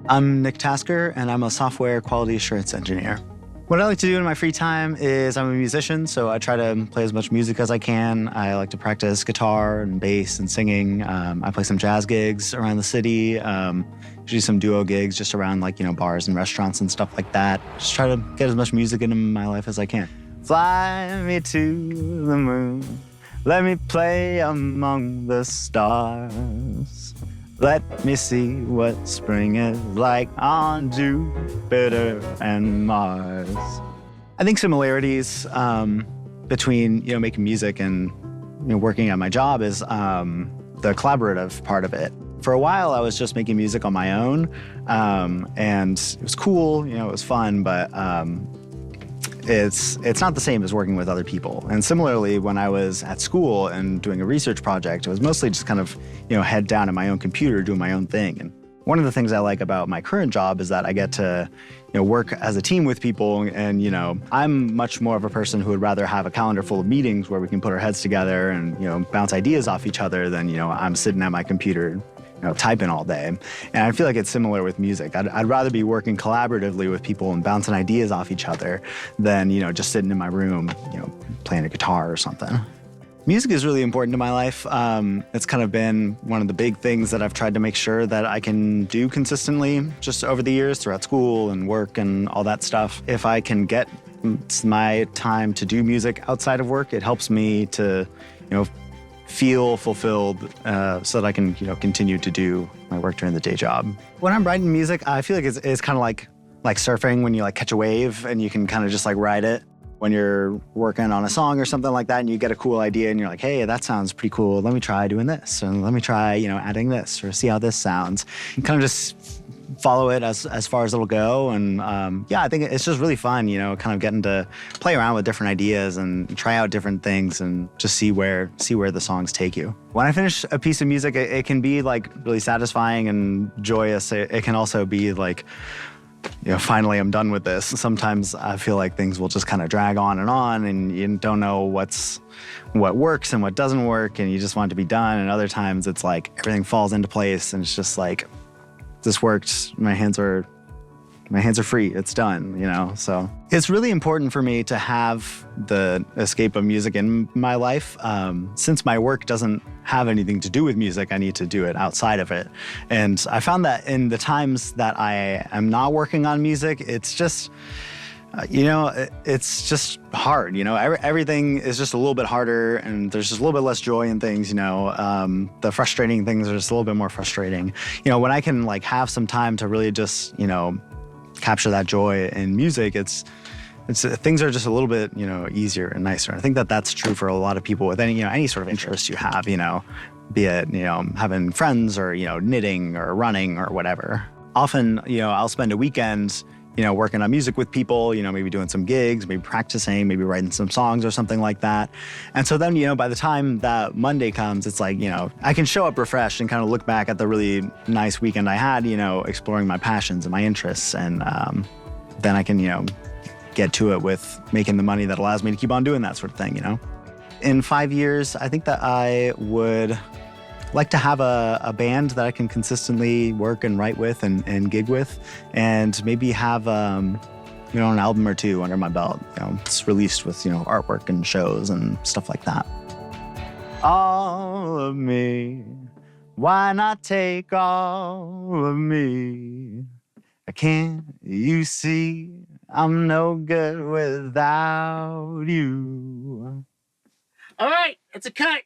I'm Nick Tasker, and I'm a software quality assurance engineer. What I like to do in my free time is I'm a musician, so I try to play as much music as I can. I like to practice guitar and bass and singing. I play some jazz gigs around the city, usually some duo gigs just around bars and restaurants and stuff like that. Just try to get as much music into my life as I can. Fly me to the moon, let me play among the stars. Let me see what spring is like on Jupiter and Mars. I think similarities between making music and working at my job is the collaborative part of it. For a while, I was just making music on my own, and it was cool. It was fun, but it's not the same as working with other people. And similarly, when I was at school and doing a research project, it was mostly just kind of, head down at my own computer, doing my own thing. And one of the things I like about my current job is that I get to, work as a team with people. And, I'm much more of a person who would rather have a calendar full of meetings where we can put our heads together and, bounce ideas off each other than, I'm sitting at my computer typing all day. And I feel like it's similar with music. I'd rather be working collaboratively with people and bouncing ideas off each other than, just sitting in my room, playing a guitar or something. Music is really important to my life. It's kind of been one of the big things that I've tried to make sure that I can do consistently just over the years throughout school and work and all that stuff. If I can get my time to do music outside of work, it helps me to, feel fulfilled so that I can, continue to do my work during the day job. When I'm writing music, I feel like it's kind of like surfing when you catch a wave and you can kind of just ride it. When you're working on a song or something like that and you get a cool idea and you're like, hey, that sounds pretty cool. Let me try doing this. And let me try, adding this or see how this sounds. And kind of just follow it as far as it'll go. And I think it's just really fun, kind of getting to play around with different ideas and try out different things and just see where the songs take you. When I finish a piece of music, it can be really satisfying and joyous. It can also be finally I'm done with this. Sometimes I feel like things will just kind of drag on and you don't know what works and what doesn't work and you just want it to be done. And other times it's everything falls into place and it's just this worked, my hands are free, it's done, So it's really important for me to have the escape of music in my life. Since my work doesn't have anything to do with music, I need to do it outside of it. And I found that in the times that I am not working on music, it's just, it's just hard, everything is just a little bit harder and there's just a little bit less joy in things, the frustrating things are just a little bit more frustrating. When I can have some time to really just, capture that joy in music, it's things are just a little bit, easier and nicer. I think that that's true for a lot of people with any sort of interest you have, be it, having friends or, knitting or running or whatever. Often, I'll spend a weekend, working on music with people, maybe doing some gigs, maybe practicing, maybe writing some songs or something like that. And so then, by the time that Monday comes, it's I can show up refreshed and kind of look back at the really nice weekend I had, exploring my passions and my interests. And then I can, get to it with making the money that allows me to keep on doing that sort of thing, In 5 years, I think that I would like to have a band that I can consistently work and write with and gig with, and maybe have an album or two under my belt. It's released with artwork and shows and stuff like that. All of me, why not take all of me? Can't you see I'm no good without you? All right, it's a cut.